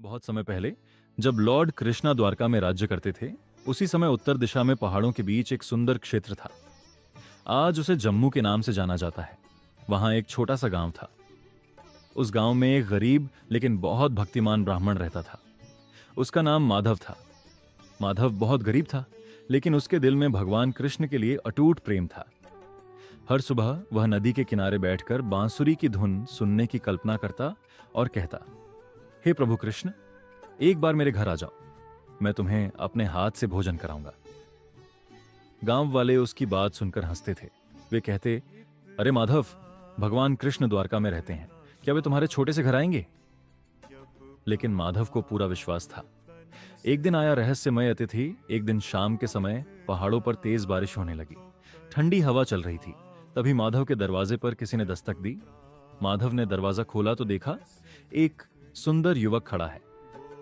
बहुत समय पहले जब लॉर्ड कृष्णा द्वारका में राज्य करते थे, उसी समय उत्तर दिशा में पहाड़ों के बीच एक सुंदर क्षेत्र था। आज उसे जम्मू के नाम से जाना जाता है। वहां एक छोटा सा गांव था। उस गांव में एक गरीब लेकिन बहुत भक्तिमान ब्राह्मण रहता था। उसका नाम माधव था। माधव बहुत गरीब था, लेकिन उसके दिल में भगवान कृष्ण के लिए अटूट प्रेम था। हर सुबह वह नदी के किनारे बैठकर बांसुरी की धुन सुनने की कल्पना करता और कहता, हे प्रभु कृष्ण, एक बार मेरे घर आ जाओ, मैं तुम्हें अपने हाथ से भोजन कराऊंगा। गांव वाले उसकी बात सुनकर हंसते थे। वे कहते, अरे माधव, भगवान कृष्ण द्वारका में रहते हैं, क्या वे तुम्हारे छोटे से घर आएंगे? लेकिन माधव को पूरा विश्वास था। एक दिन आया रहस्यमय अतिथि। एक दिन शाम के समय पहाड़ों पर तेज बारिश होने लगी। ठंडी हवा चल रही थी। तभी माधव के दरवाजे पर किसी ने दस्तक दी। माधव ने दरवाजा खोला तो देखा एक सुंदर युवक खड़ा है।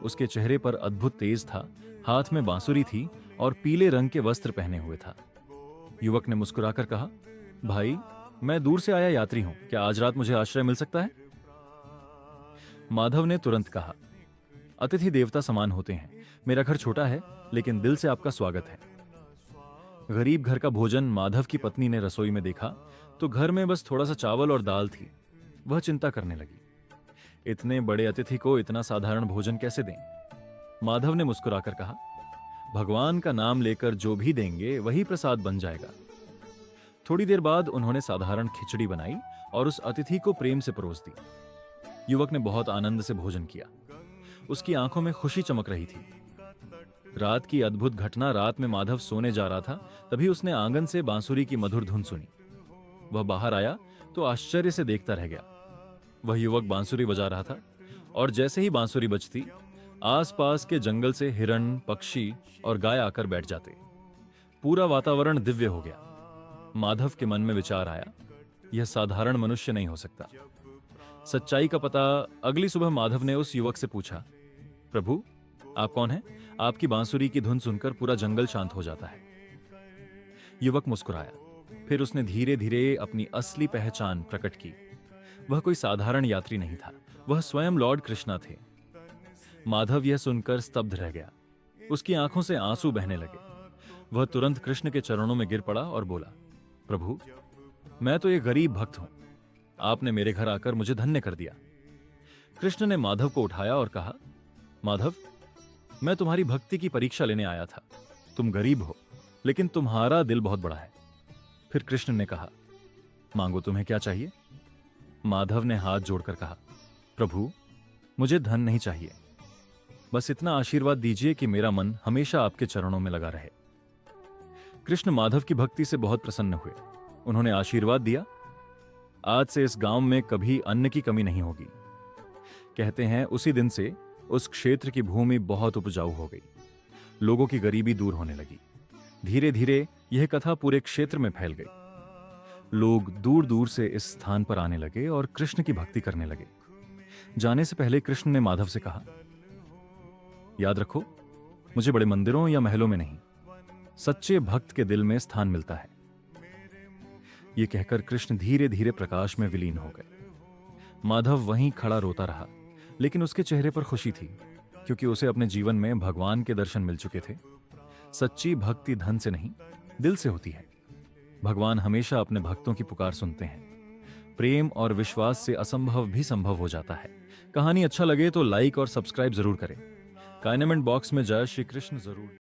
उसके चेहरे पर अद्भुत तेज था, हाथ में बांसुरी थी और पीले रंग के वस्त्र पहने हुए था। युवक ने मुस्कुराकर कहा, भाई, मैं दूर से आया यात्री हूं, क्या आज रात मुझे आश्रय मिल सकता है? माधव ने तुरंत कहा, अतिथि देवता समान होते हैं, मेरा घर छोटा है लेकिन दिल से आपका स्वागत है। गरीब घर का भोजन माधव की पत्नी ने रसोई में देखा तो घर में बस थोड़ा सा चावल और दाल थी। वह चिंता करने लगी, इतने बड़े अतिथि को इतना साधारण भोजन कैसे दें? माधव ने मुस्कुराकर कहा, भगवान का नाम लेकर जो भी देंगे वही प्रसाद बन जाएगा। थोड़ी देर बाद उन्होंने साधारण खिचड़ी बनाई और उस अतिथि को प्रेम से परोस दी। युवक ने बहुत आनंद से भोजन किया। उसकी आंखों में खुशी चमक रही थी। रात की अद्भुत घटना। रात में माधव सोने जा रहा था, तभी उसने आंगन से बांसुरी की मधुर धुन सुनी। वह बाहर आया तो आश्चर्य से देखता रह गया। वह युवक बांसुरी बजा रहा था और जैसे ही बांसुरी बजती, आसपास के जंगल से हिरण, पक्षी और गाय आकर बैठ जाते। पूरा वातावरण दिव्य हो गया। माधव के मन में विचार आया, यह साधारण मनुष्य नहीं हो सकता। सच्चाई का पता अगली सुबह माधव ने उस युवक से पूछा, प्रभु, आप कौन हैं? आपकी बांसुरी की धुन सुनकर पूरा जंगल शांत हो जाता है। युवक मुस्कुराया। फिर उसने धीरे धीरे अपनी असली पहचान प्रकट की। वह कोई साधारण यात्री नहीं था, वह स्वयं लॉर्ड कृष्णा थे। माधव यह सुनकर स्तब्ध रह गया। उसकी आंखों से आंसू बहने लगे। वह तुरंत कृष्ण के चरणों में गिर पड़ा और बोला, प्रभु, मैं तो एक गरीब भक्त हूं, आपने मेरे घर आकर मुझे धन्य कर दिया। कृष्ण ने माधव को उठाया और कहा, माधव, मैं तुम्हारी भक्ति की परीक्षा लेने आया था। तुम गरीब हो, लेकिन तुम्हारा दिल बहुत बड़ा है। फिर कृष्ण ने कहा, मांगो, तुम्हें क्या चाहिए? माधव ने हाथ जोड़कर कहा, प्रभु, मुझे धन नहीं चाहिए, बस इतना आशीर्वाद दीजिए कि मेरा मन हमेशा आपके चरणों में लगा रहे। कृष्ण माधव की भक्ति से बहुत प्रसन्न हुए। उन्होंने आशीर्वाद दिया, आज से इस गांव में कभी अन्न की कमी नहीं होगी। कहते हैं उसी दिन से उस क्षेत्र की भूमि बहुत उपजाऊ हो गई। लोगों की गरीबी दूर होने लगी। धीरे धीरे यह कथा पूरे क्षेत्र में फैल गई। लोग दूर दूर से इस स्थान पर आने लगे और कृष्ण की भक्ति करने लगे। जाने से पहले कृष्ण ने माधव से कहा, याद रखो, मुझे बड़े मंदिरों या महलों में नहीं, सच्चे भक्त के दिल में स्थान मिलता है। यह कहकर कृष्ण धीरे धीरे प्रकाश में विलीन हो गए। माधव वहीं खड़ा रोता रहा, लेकिन उसके चेहरे पर खुशी थी, क्योंकि उसे अपने जीवन में भगवान के दर्शन मिल चुके थे। सच्ची भक्ति धन से नहीं, दिल से होती है। भगवान हमेशा अपने भक्तों की पुकार सुनते हैं। प्रेम और विश्वास से असंभव भी संभव हो जाता है। कहानी अच्छा लगे तो लाइक और सब्सक्राइब जरूर करें। कमेंट बॉक्स में जय श्री कृष्ण जरूर